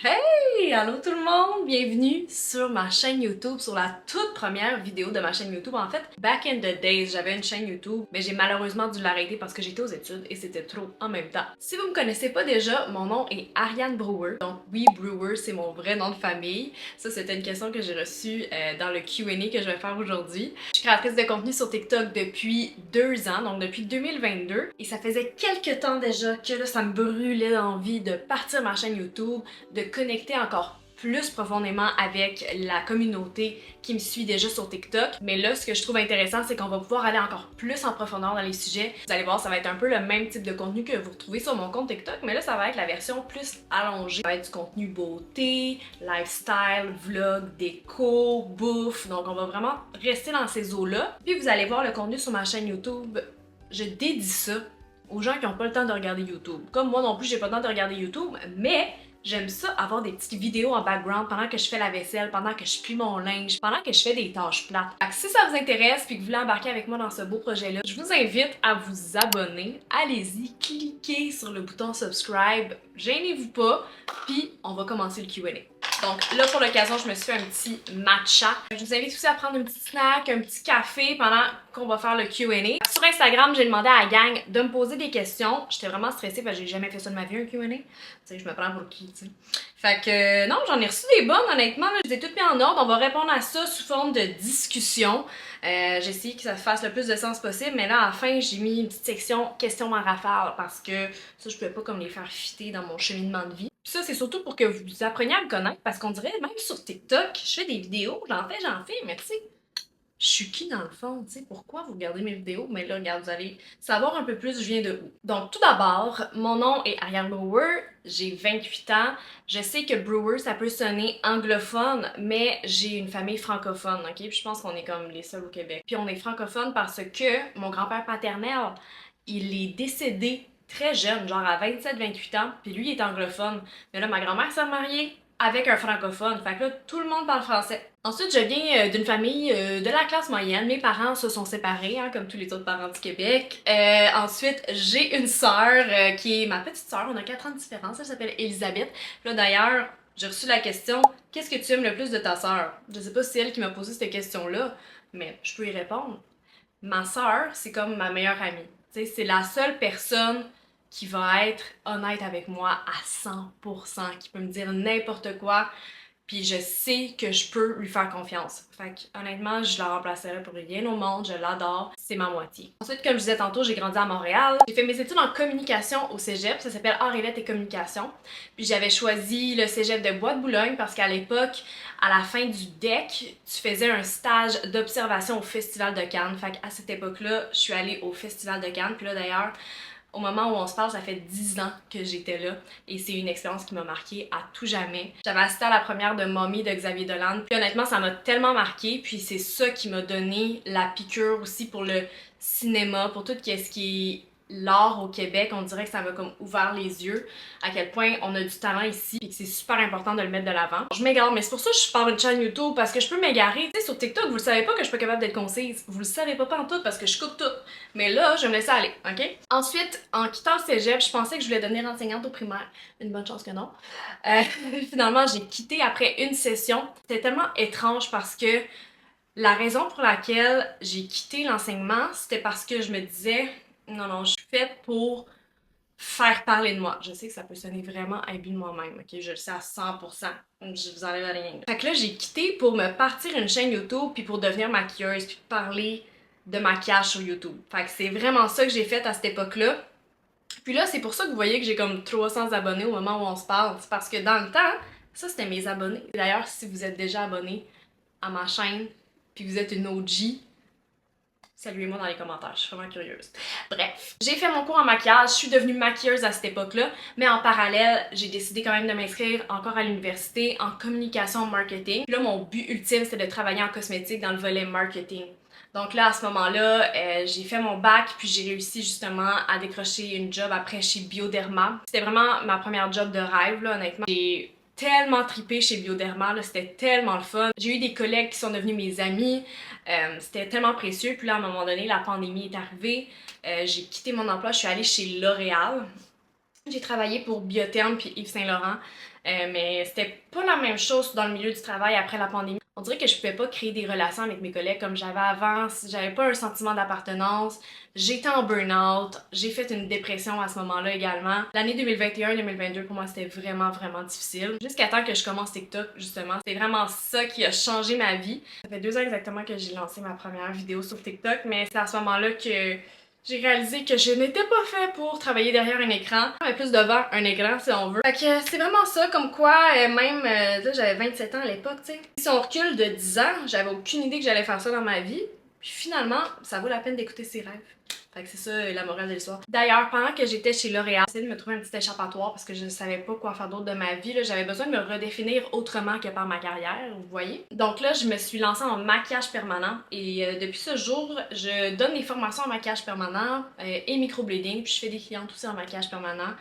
Hey! Allô tout le monde! Bienvenue sur ma chaîne YouTube, sur la toute première vidéo de ma chaîne YouTube. En fait, back in the days, j'avais une chaîne YouTube, mais j'ai malheureusement dû l'arrêter parce que j'étais aux études et c'était trop en même temps. Si vous me connaissez pas déjà, mon nom est Ariane Brewer. Donc oui, Brewer, c'est mon vrai nom de famille. Ça, c'était une question que j'ai reçue dans le Q&A que je vais faire aujourd'hui. Je suis créatrice de contenu sur TikTok depuis 2 ans, donc depuis 2022. Et ça faisait quelques temps déjà que là, ça me brûlait l'envie de partir ma chaîne YouTube, de connecter encore plus profondément avec la communauté qui me suit déjà sur TikTok. Mais là, ce que je trouve intéressant, c'est qu'on va pouvoir aller encore plus en profondeur dans les sujets. Vous allez voir, ça va être un peu le même type de contenu que vous retrouvez sur mon compte TikTok, mais là, ça va être la version plus allongée. Ça va être du contenu beauté, lifestyle, vlog, déco, bouffe. Donc, on va vraiment rester dans ces eaux-là. Puis, vous allez voir le contenu sur ma chaîne YouTube. Je dédie ça aux gens qui n'ont pas le temps de regarder YouTube. Comme moi non plus, j'ai pas le temps de regarder YouTube, mais j'aime ça avoir des petites vidéos en background pendant que je fais la vaisselle, pendant que je plie mon linge, pendant que je fais des tâches plates. Fait que si ça vous intéresse puis que vous voulez embarquer avec moi dans ce beau projet-là, je vous invite à vous abonner. Allez-y, cliquez sur le bouton subscribe, gênez-vous pas, puis on va commencer le Q&A. Donc là, pour l'occasion, je me suis fait un petit matcha. Je vous invite aussi à prendre un petit snack, un petit café pendant qu'on va faire le Q&A. Sur Instagram, j'ai demandé à la gang de me poser des questions. J'étais vraiment stressée parce que j'ai jamais fait ça de ma vie, un Q&A. Tu sais, je me prends pour qui, tu sais. Fait que non, j'en ai reçu des bonnes, honnêtement. Là, je les ai toutes mis en ordre. On va répondre à ça sous forme de discussion. J'ai essayé que ça fasse le plus de sens possible, mais là, à la fin, j'ai mis une petite section questions en rafale parce que ça, je pouvais pas comme les faire fitter dans mon cheminement de vie. Puis ça, c'est surtout pour que vous appreniez à me connaître parce qu'on dirait, même sur TikTok, je fais des vidéos, j'en fais, mais tu sais, je suis qui dans le fond, tu sais, pourquoi vous regardez mes vidéos? Mais là, regarde, vous allez savoir un peu plus je viens de où. Donc, tout d'abord, mon nom est Ariane Brewer, j'ai 28 ans. Je sais que Brewer, ça peut sonner anglophone, mais j'ai une famille francophone, ok? Puis je pense qu'on est comme les seuls au Québec. Puis on est francophone parce que mon grand-père paternel, il est décédé très jeune, genre à 27-28 ans, puis lui, il est anglophone. Mais là, ma grand-mère s'est mariée avec un francophone, fait que là, tout le monde parle français. Ensuite, je viens d'une famille de la classe moyenne. Mes parents se sont séparés, hein, comme tous les autres parents du Québec. Ensuite, j'ai une sœur qui est ma petite sœur, on a 4 ans de différence, elle s'appelle Elisabeth. Là, d'ailleurs, j'ai reçu la question « Qu'est-ce que tu aimes le plus de ta sœur? » Je sais pas si c'est elle qui m'a posé cette question-là, mais je peux y répondre. Ma sœur, c'est comme ma meilleure amie. Tu sais, c'est la seule personne qui va être honnête avec moi à 100%, qui peut me dire n'importe quoi, puis je sais que je peux lui faire confiance. Fait que honnêtement, je la remplacerais pour rien au monde, je l'adore, c'est ma moitié. Ensuite, comme je disais tantôt, j'ai grandi à Montréal. J'ai fait mes études en communication au cégep, ça s'appelle Arts et lettres et communication. Puis j'avais choisi le cégep de Bois-de-Boulogne parce qu'à l'époque, à la fin du DEC, tu faisais un stage d'observation au Festival de Cannes. Fait qu'à cette époque-là, je suis allée au Festival de Cannes. Puis là d'ailleurs, au moment où on se parle, ça fait 10 ans que j'étais là et c'est une expérience qui m'a marquée à tout jamais. J'avais assisté à la première de Mommy de Xavier Dolan, puis honnêtement, ça m'a tellement marquée, puis c'est ça qui m'a donné la piqûre aussi pour le cinéma, pour tout ce qui est l'art au Québec. On dirait que ça m'a comme ouvert les yeux à quel point on a du talent ici et que c'est super important de le mettre de l'avant. Je m'égare, mais c'est pour ça que je pars une chaîne YouTube parce que je peux m'égarer. Tu sais, sur TikTok, vous le savez pas que je suis pas capable d'être concise. Vous le savez pas en tout parce que je coupe tout. Mais là, je vais me laisser aller, ok? Ensuite, en quittant le cégep, je pensais que je voulais devenir enseignante au primaire. Une bonne chance que non. Finalement, j'ai quitté après une session. C'était tellement étrange parce que la raison pour laquelle j'ai quitté l'enseignement, c'était parce que je me disais non, non, je suis faite pour faire parler de moi. Je sais que ça peut sonner vraiment imbu de moi-même, ok? Je le sais à 100%. Je vous enlève rien. Fait que là, j'ai quitté pour me partir une chaîne YouTube, puis pour devenir maquilleuse, puis parler de maquillage sur YouTube. Fait que c'est vraiment ça que j'ai fait à cette époque-là. Puis là, c'est pour ça que vous voyez que j'ai comme 300 abonnés au moment où on se parle. C'est parce que dans le temps, ça c'était mes abonnés. D'ailleurs, si vous êtes déjà abonné à ma chaîne, puis vous êtes une OG, saluez-moi dans les commentaires, je suis vraiment curieuse. Bref, j'ai fait mon cours en maquillage, je suis devenue maquilleuse à cette époque-là, mais en parallèle, j'ai décidé quand même de m'inscrire encore à l'université en communication marketing. Puis là, mon but ultime, c'était de travailler en cosmétique dans le volet marketing. Donc là, à ce moment-là, j'ai fait mon bac, puis j'ai réussi justement à décrocher une job après chez Bioderma. C'était vraiment ma première job de rêve, là, honnêtement. J'ai tellement trippé chez Bioderma, c'était tellement le fun. J'ai eu des collègues qui sont devenus mes amis, c'était tellement précieux. Puis là, à un moment donné, la pandémie est arrivée, j'ai quitté mon emploi, je suis allée chez L'Oréal. J'ai travaillé pour Biotherm puis Yves Saint Laurent. mais c'était pas la même chose dans le milieu du travail après la pandémie. On dirait que je pouvais pas créer des relations avec mes collègues comme j'avais avant, j'avais pas un sentiment d'appartenance, j'étais en burn-out, j'ai fait une dépression à ce moment-là également. L'année 2021-2022 pour moi c'était vraiment difficile. Jusqu'à temps que je commence TikTok justement, c'est vraiment ça qui a changé ma vie. Ça fait 2 ans exactement que j'ai lancé ma première vidéo sur TikTok, mais c'est à ce moment-là que j'ai réalisé que je n'étais pas fait pour travailler derrière un écran, mais plus devant un écran si on veut. Fait que c'est vraiment ça, comme quoi, même, là j'avais 27 ans à l'époque, tu sais. Si on recule de 10 ans, j'avais aucune idée que j'allais faire ça dans ma vie. Puis finalement, ça vaut la peine d'écouter ses rêves. Fait que c'est ça la morale de l'histoire. D'ailleurs, pendant que j'étais chez L'Oréal, j'essayais de me trouver un petit échappatoire parce que je ne savais pas quoi faire d'autre de ma vie. J'avais besoin de me redéfinir autrement que par ma carrière, vous voyez. Donc là, je me suis lancée en maquillage permanent et depuis ce jour, je donne des formations en maquillage permanent et microblading. Puis je fais des clientes aussi en maquillage permanent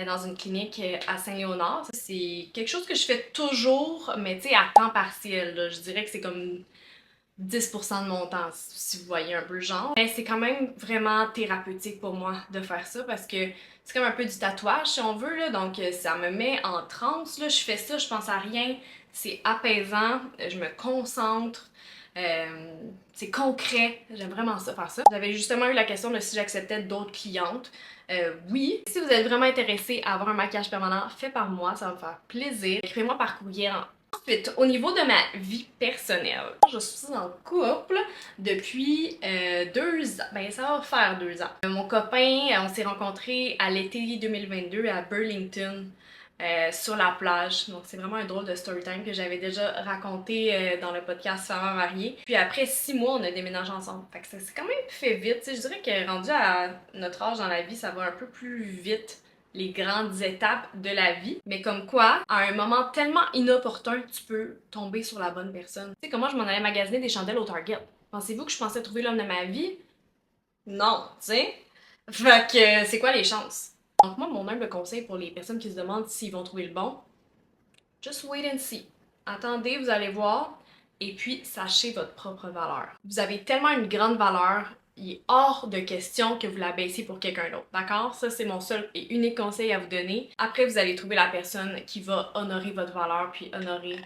dans une clinique à Saint-Léonard. C'est quelque chose que je fais toujours, mais tu sais, à temps partiel, là. Je dirais que c'est comme 10% de mon temps, si vous voyez un peu le genre. Mais c'est quand même vraiment thérapeutique pour moi de faire ça parce que c'est comme un peu du tatouage si on veut, là, donc ça me met en transe, là. Je fais ça, je pense à rien, c'est apaisant, je me concentre, c'est concret, j'aime vraiment ça, faire ça. J'avais justement eu la question de si j'acceptais d'autres clientes. Oui. Si vous êtes vraiment intéressé à avoir un maquillage permanent fait par moi, ça va me faire plaisir. Écrivez-moi par courriel. Ensuite, au niveau de ma vie personnelle, je suis en couple depuis 2 ans. Ben, ça va faire 2 ans. Mon copain, on s'est rencontrés à l'été 2022 à Burlington, sur la plage. Donc, c'est vraiment un drôle de story time que j'avais déjà raconté dans le podcast Femmes mariées. Puis après 6 mois, on a déménagé ensemble. Fait que ça s'est quand même fait vite. Tu sais, je dirais que rendu à notre âge dans la vie, ça va un peu plus vite, les grandes étapes de la vie. Mais comme quoi, à un moment tellement inopportun, tu peux tomber sur la bonne personne. Tu sais, comme moi, je m'en allais magasiner des chandelles au Target. Pensez-vous que je pensais trouver l'homme de ma vie? Non, tu sais. Fait que c'est quoi les chances? Donc moi, mon humble conseil pour les personnes qui se demandent s'ils vont trouver le bon, just wait and see. Attendez, vous allez voir, et puis sachez votre propre valeur. Vous avez tellement une grande valeur, il est hors de question que vous la baissiez pour quelqu'un d'autre, d'accord? Ça, c'est mon seul et unique conseil à vous donner. Après, vous allez trouver la personne qui va honorer votre valeur, puis honorer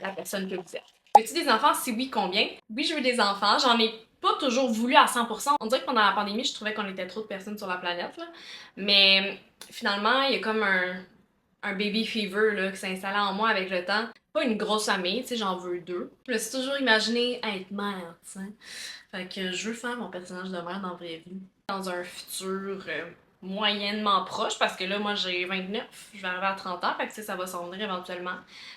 la personne que vous êtes. Veux-tu des enfants? Si oui, combien? Oui, je veux des enfants. J'en ai pas toujours voulu à 100%. On dirait que pendant la pandémie, je trouvais qu'on était trop de personnes sur la planète, là. Mais finalement, il y a comme un baby fever là, qui s'est installé en moi avec le temps. Pas une grosse famille, tu sais, j'en veux 2. Je me suis toujours imaginé être mère, tu sais. Fait que je veux faire mon personnage de mère dans la vraie vie. Dans un futur moyennement proche, parce que là, moi, j'ai 29, je vais arriver à 30 ans, fait que ça va s'en venir éventuellement.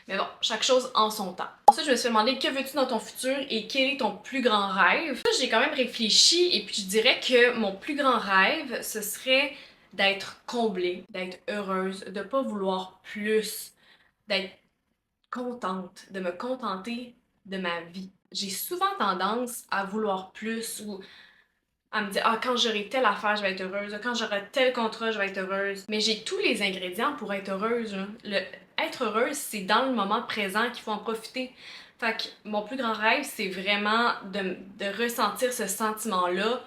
Mais bon, chaque chose en son temps. Ensuite, je me suis demandé que veux-tu dans ton futur et quel est ton plus grand rêve. Là, j'ai quand même réfléchi et puis je dirais que mon plus grand rêve, ce serait d'être comblée, d'être heureuse, de pas vouloir plus, d'être contente, de me contenter de ma vie. J'ai souvent tendance à vouloir plus ou à me dire « Ah, quand j'aurai telle affaire, je vais être heureuse. Quand j'aurai tel contrat, je vais être heureuse. » Mais j'ai tous les ingrédients pour être heureuse. Hein. Être heureuse, c'est dans le moment présent qu'il faut en profiter. Fait que mon plus grand rêve, c'est vraiment de ressentir ce sentiment-là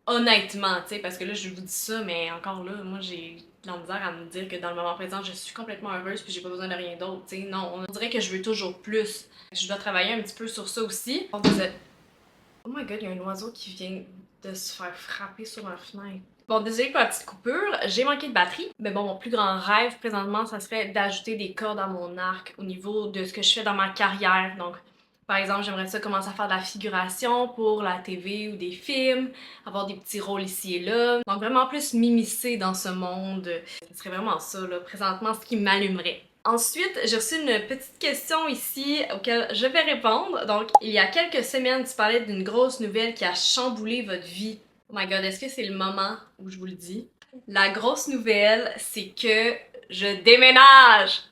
honnêtement, tu sais, parce que là, je vous dis ça, mais encore là, moi, j'ai de la misère à me dire que dans le moment présent, je suis complètement heureuse puis j'ai pas besoin de rien d'autre, tu sais. Non, on dirait que je veux toujours plus. Je dois travailler un petit peu sur ça aussi. Oh my god, il y a un oiseau qui vient de se faire frapper sur ma fenêtre. Bon, désolé pour la petite coupure, j'ai manqué de batterie. Mais bon, mon plus grand rêve présentement, ça serait d'ajouter des cordes à mon arc au niveau de ce que je fais dans ma carrière. Donc, par exemple, j'aimerais ça commencer à faire de la figuration pour la TV ou des films, avoir des petits rôles ici et là. Donc vraiment plus m'immiscer dans ce monde. Ce serait vraiment ça, là, présentement, ce qui m'allumerait. Ensuite, j'ai reçu une petite question ici auquel je vais répondre. Donc, il y a quelques semaines, tu parlais d'une grosse nouvelle qui a chamboulé votre vie. Oh my god, est-ce que c'est le moment où je vous le dis? La grosse nouvelle, c'est que je déménage!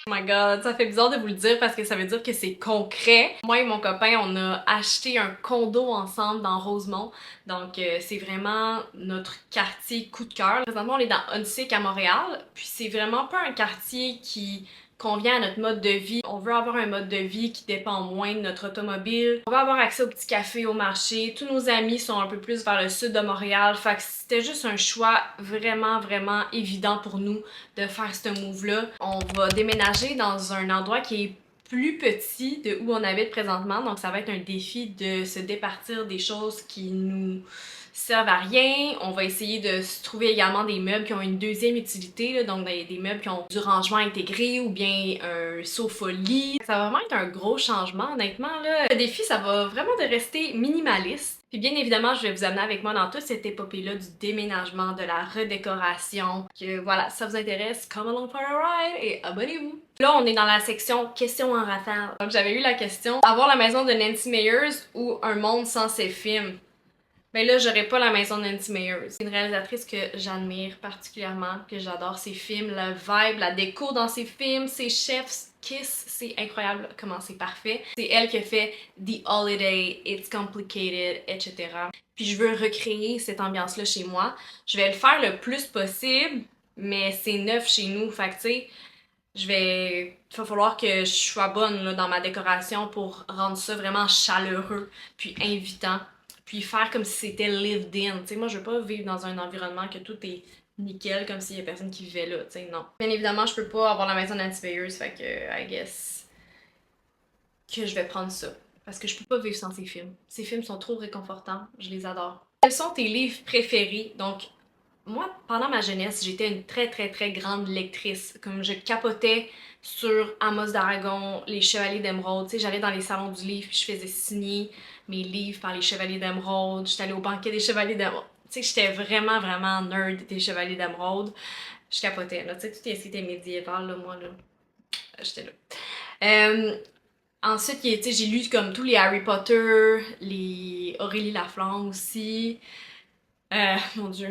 Oh my god, ça fait bizarre de vous le dire parce que ça veut dire que c'est concret. Moi et mon copain, on a acheté un condo ensemble dans Rosemont. Donc c'est vraiment notre quartier coup de cœur. Présentement, on est dans Huntsic à Montréal. Puis c'est vraiment pas un quartier qui convient à notre mode de vie. On veut avoir un mode de vie qui dépend moins de notre automobile. On veut avoir accès au petit café, au marché. Tous nos amis sont un peu plus vers le sud de Montréal. Fait que c'était juste un choix vraiment, vraiment évident pour nous de faire ce move-là. On va déménager dans un endroit qui est plus petit de où on habite présentement, donc ça va être un défi de se départir des choses qui nous servent à rien. On va essayer de se trouver également des meubles qui ont une deuxième utilité, là, donc des meubles qui ont du rangement intégré ou bien un sofa-lit. Ça va vraiment être un gros changement, honnêtement. Là. Le défi, ça va vraiment de rester minimaliste. Puis bien évidemment, je vais vous amener avec moi dans toute cette épopée-là du déménagement, de la redécoration. Que voilà, si ça vous intéresse, come along for a ride et abonnez-vous! Là, on est dans la section questions en rafale. Donc j'avais eu la question, avoir la maison de Nancy Meyers ou un monde sans ses films? Ben là, j'aurais pas la maison de Nancy Meyers. C'est une réalisatrice que j'admire particulièrement, que j'adore ses films, le vibe, la déco dans ses films, ses chefs, Kiss, c'est incroyable comment c'est parfait. C'est elle qui a fait The Holiday, It's Complicated, etc. Puis je veux recréer cette ambiance-là chez moi. Je vais le faire le plus possible, mais c'est neuf chez nous, fait que tu sais, il va falloir que je sois bonne là, dans ma décoration pour rendre ça vraiment chaleureux, puis invitant. Puis faire comme si c'était lived in. Tu sais, moi, je veux pas vivre dans un environnement que tout est nickel, comme s'il y a personne qui vivait là, tu sais, non. Bien évidemment, je peux pas avoir la maison d'Anti Bayers, fait que, I guess, que je vais prendre ça. Parce que je peux pas vivre sans ces films. Ces films sont trop réconfortants, je les adore. Quels sont tes livres préférés? Donc, moi, pendant ma jeunesse, j'étais une très grande lectrice. Comme je capotais sur Amos d'Aragon, les Chevaliers d'Émeraude. Tu sais, j'allais dans les salons du livre puis je faisais signer mes livres par les Chevaliers d'Émeraude. J'étais allée au banquet des Chevaliers d'Émeraude. Tu sais, j'étais vraiment nerd des Chevaliers d'Émeraude. Je capotais, là. Tu sais, tout ce qui était médiéval, là, moi, là, j'étais là. Ensuite, tu sais, j'ai lu comme tous les Harry Potter, les Aurélie Laflamme aussi. Mon Dieu,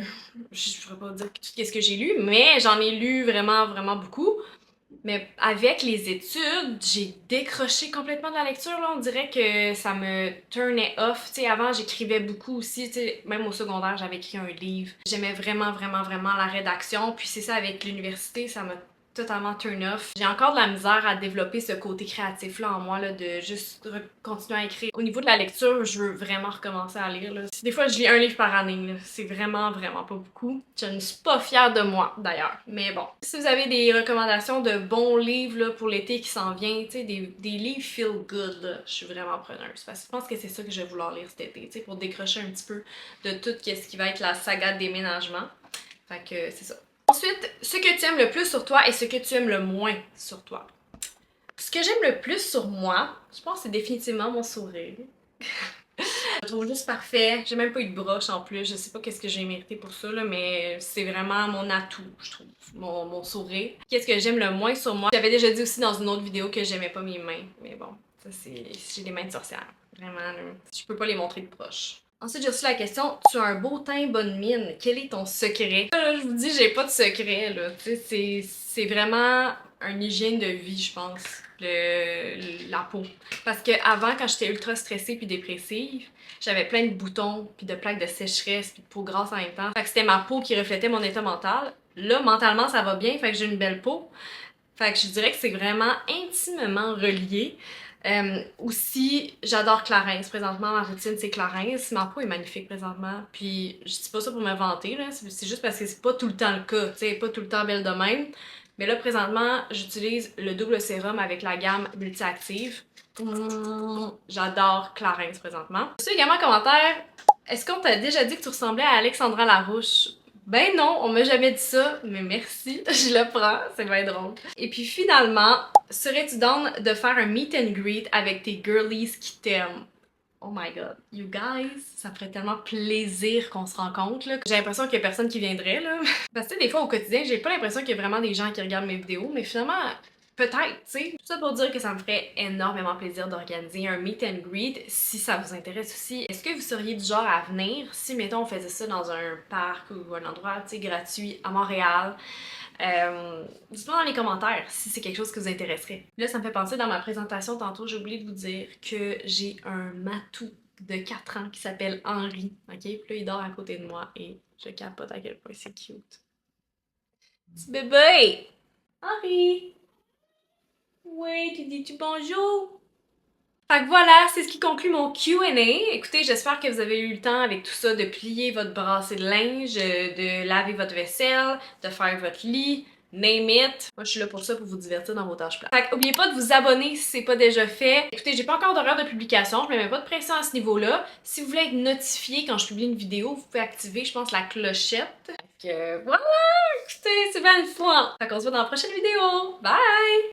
je pourrais pas dire tout ce que j'ai lu, mais j'en ai lu vraiment beaucoup. Mais avec les études, j'ai décroché complètement de la lecture, là. On dirait que ça me turnait off. Tu sais, avant, j'écrivais beaucoup aussi. Tu sais, même au secondaire, j'avais écrit un livre. J'aimais vraiment la rédaction. Puis c'est ça, avec l'université, ça m'a totalement turn off. J'ai encore de la misère à développer ce côté créatif-là en moi, là, de juste continuer à écrire. Au niveau de la lecture, je veux vraiment recommencer à lire, là. Des fois, je lis un livre par année, là. C'est vraiment pas beaucoup. Je ne suis pas fière de moi, d'ailleurs. Mais bon. Si vous avez des recommandations de bons livres, là, pour l'été qui s'en vient, tu sais, des livres feel good, là, je suis vraiment preneuse. Parce que je pense que c'est ça que je vais vouloir lire cet été, tu sais, pour décrocher un petit peu de tout ce qui va être la saga de déménagement. Fait que c'est ça. Ensuite, ce que tu aimes le plus sur toi et ce que tu aimes le moins sur toi. Ce que j'aime le plus sur moi, je pense que c'est définitivement mon sourire. Je le trouve juste parfait. J'ai même pas eu de broche en plus. Je sais pas qu'est-ce que j'ai mérité pour ça, là, mais c'est vraiment mon atout, je trouve. Mon sourire. Qu'est-ce que j'aime le moins sur moi? J'avais déjà dit aussi dans une autre vidéo que j'aimais pas mes mains. Mais bon, ça c'est... J'ai des mains de sorcière. Vraiment, là. Je peux pas les montrer de proche. Ensuite, j'ai reçu la question, tu as un beau teint, bonne mine, quel est ton secret? Là, je vous dis, j'ai pas de secret, là. Tu sais, c'est vraiment une hygiène de vie, je pense, la peau. Parce que avant, quand j'étais ultra stressée puis dépressive, j'avais plein de boutons, puis de plaques de sécheresse, puis de peau grasse en même temps. Fait que c'était ma peau qui reflétait mon état mental. Là, mentalement, ça va bien, fait que j'ai une belle peau. Fait que je dirais que c'est vraiment intimement relié. Aussi, j'adore Clarins. Présentement, ma routine, c'est Clarins. Ma peau est magnifique présentement. Puis, je dis pas ça pour me vanter, là. C'est juste parce que c'est pas tout le temps le cas. Tu sais, pas tout le temps belle de même. Mais là, présentement, j'utilise le double sérum avec la gamme multi-active. J'adore Clarins présentement. Je suis également en commentaire. Est-ce qu'on t'a déjà dit que tu ressemblais à Alexandra Larouche? Ben non, on m'a jamais dit ça, mais merci, je le prends, c'est bien drôle. Et puis finalement, serais-tu down de faire un meet and greet avec tes girlies qui t'aiment? Oh my god, you guys, ça ferait tellement plaisir qu'on se rencontre, là. J'ai l'impression qu'il y a personne qui viendrait, là. Parce que des fois au quotidien, j'ai pas l'impression qu'il y a vraiment des gens qui regardent mes vidéos, mais finalement, peut-être, tu sais. Tout ça pour dire que ça me ferait énormément plaisir d'organiser un meet and greet si ça vous intéresse aussi. Est-ce que vous seriez du genre à venir si, mettons, on faisait ça dans un parc ou un endroit, tu sais, gratuit à Montréal? Dites-moi dans les commentaires si c'est quelque chose qui vous intéresserait. Là, ça me fait penser dans ma présentation tantôt, j'ai oublié de vous dire que j'ai un matou de 4 ans qui s'appelle Henri, ok? Puis là, il dort à côté de moi et je capote à quel point c'est cute. Petit bébé! Henri! Oui, tu dis-tu bonjour? Fait que voilà, c'est ce qui conclut mon Q&A. Écoutez, j'espère que vous avez eu le temps avec tout ça de plier votre brassée de linge, de laver votre vaisselle, de faire votre lit, name it. Moi, je suis là pour ça, pour vous divertir dans vos tâches plates. Fait que, oubliez pas de vous abonner si c'est pas déjà fait. Écoutez, j'ai pas encore d'horaire de publication, je me mets pas de pression à ce niveau-là. Si vous voulez être notifié quand je publie une vidéo, vous pouvez activer, je pense, la clochette. Fait que voilà, écoutez, c'est bien le fun. Fait qu'on se voit dans la prochaine vidéo. Bye!